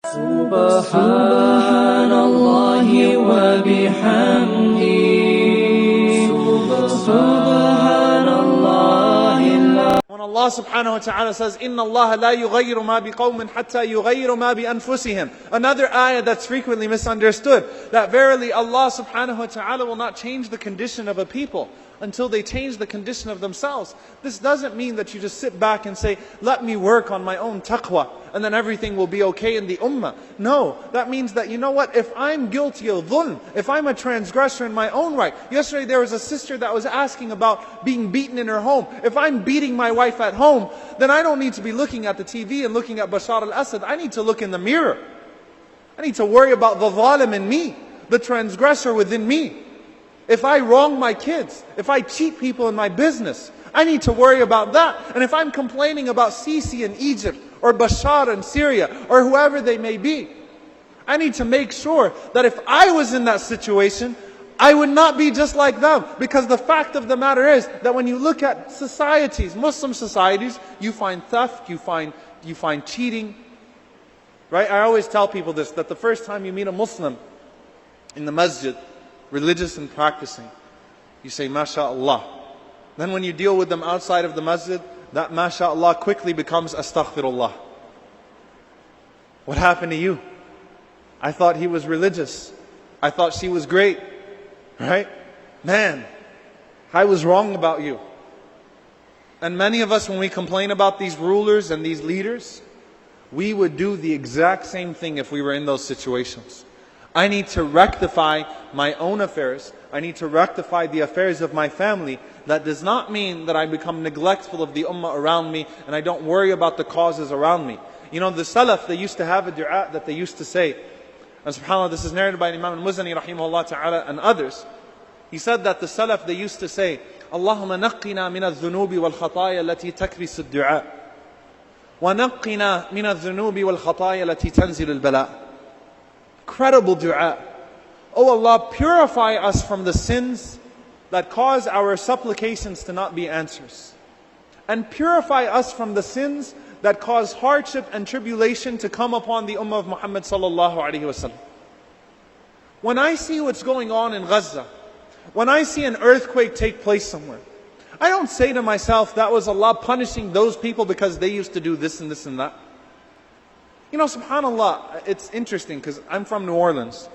Subhanallahi wa bihamdi. Subhanallahi. When Allah subhanahu wa ta'ala says, Inna Allah la yughayyiru ma biqawmin hatta yughayyiru ma bi anfusihim. Another ayah that's frequently misunderstood. That verily Allah subhanahu wa ta'ala will not change the condition of a people until they change the condition of themselves. This doesn't mean that you just sit back and say, let me work on my own taqwa and then everything will be okay in the ummah. No, that means that, you know what, if I'm guilty of dhulm, if I'm a transgressor in my own right. Yesterday there was a sister that was asking about being beaten in her home. If I'm beating my wife at home, then I don't need to be looking at the TV and looking at Bashar al-Assad. I need to look in the mirror. I need to worry about the zalim in me, the transgressor within me. If I wrong my kids, if I cheat people in my business, I need to worry about that. And if I'm complaining about Sisi in Egypt, or Bashar in Syria, or whoever they may be, I need to make sure that if I was in that situation, I would not be just like them. Because the fact of the matter is that when you look at societies, Muslim societies, you find theft, you find cheating. Right? I always tell people this, that the first time you meet a Muslim in the masjid, religious and practicing, you say, MashaAllah. Then when you deal with them outside of the masjid, that MashaAllah quickly becomes Astaghfirullah. What happened to you? I thought he was religious. I thought she was great. Right? Man, I was wrong about you. And many of us, when we complain about these rulers and these leaders, we would do the exact same thing if we were in those situations. I need to rectify my own affairs. I need to rectify the affairs of my family. That does not mean that I become neglectful of the ummah around me and I don't worry about the causes around me. You know, the Salaf, they used to have a dua that they used to say. And subhanAllah, this is narrated by Imam al-Muzani rahimahullah ta'ala and others. He said that the Salaf, they used to say, Allahumma naqqina min al-dhunubi wal-khataya allati takbisu al-du'a. Wa naqqina min al-dhunubi wal-khataya allati tanzil al-bala'. Incredible dua. Oh Allah, purify us from the sins that cause our supplications to not be answers. And purify us from the sins that cause hardship and tribulation to come upon the ummah of Muhammad sallallahu alaihi wasallam. When I see what's going on in Gaza, when I see an earthquake take place somewhere, I don't say to myself, that was Allah punishing those people because they used to do this and this and that. You know, subhanAllah, it's interesting because I'm from New Orleans.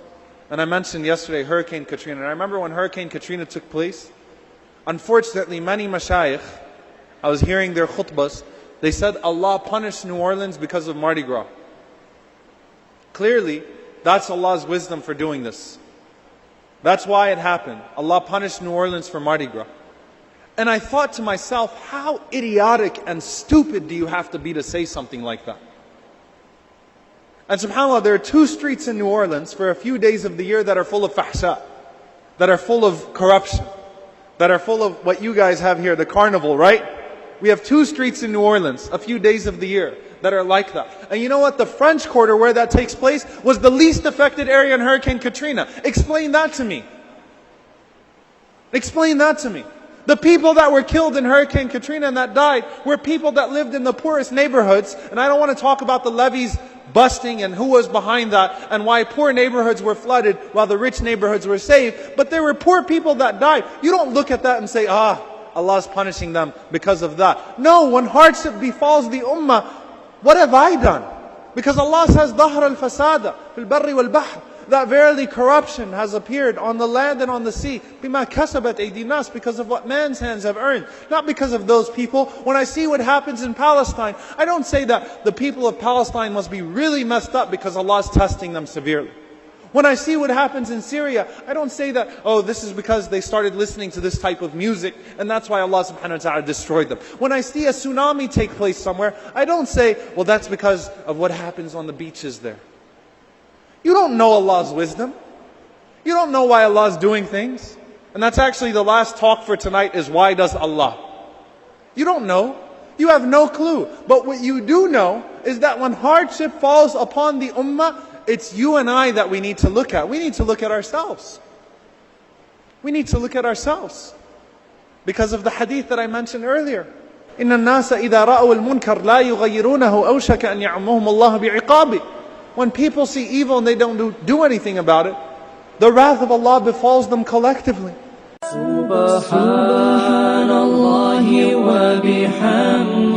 And I mentioned yesterday Hurricane Katrina. And I remember when Hurricane Katrina took place, unfortunately many mashayikh, I was hearing their khutbahs, they said Allah punished New Orleans because of Mardi Gras. Clearly, that's Allah's wisdom for doing this. That's why it happened. Allah punished New Orleans for Mardi Gras. And I thought to myself, how idiotic and stupid do you have to be to say something like that? And subhanAllah, there are two streets in New Orleans for a few days of the year that are full of fahsha, that are full of corruption, that are full of what you guys have here, the carnival, right? We have two streets in New Orleans, a few days of the year, that are like that. And you know what? The French Quarter, where that takes place, was the least affected area in Hurricane Katrina. Explain that to me. Explain that to me. The people that were killed in Hurricane Katrina and that died were people that lived in the poorest neighborhoods. And I don't want to talk about the levees busting and who was behind that and why poor neighborhoods were flooded while the rich neighborhoods were saved. But there were poor people that died. You don't look at that and say, Allah's punishing them because of that. No, when hardship befalls the ummah, what have I done? Because Allah says, ظَهْرَ الْفَسَادَ فِي الْبَرِّ وَالْبَحْرِ, that verily corruption has appeared on the land and on the sea. بِمَا كَسَبَتْ أَيْدِي النَّاسِ, because of what man's hands have earned. Not because of those people. When I see what happens in Palestine, I don't say that the people of Palestine must be really messed up because Allah is testing them severely. When I see what happens in Syria, I don't say that, this is because they started listening to this type of music and that's why Allah subhanahu wa ta'ala destroyed them. When I see a tsunami take place somewhere, I don't say, that's because of what happens on the beaches there. You don't know Allah's wisdom. You don't know why Allah is doing things. And that's actually the last talk for tonight is, why does Allah? You don't know. You have no clue. But what you do know is that when hardship falls upon the ummah, it's you and I that we need to look at. We need to look at ourselves. We need to look at ourselves. Because of the hadith that I mentioned earlier. إِنَّ النَّاسَ إِذَا رَأَوُا الْمُنْكَرَ لَا يُغَيِّرُونَهُ أَوْشَكَ أَنْ يَعُمُّهُمُ اللَّهُ بِعِقَابِ. When people see evil and they don't do anything about it, the wrath of Allah befalls them collectively. Subhanallah wa bihamdih.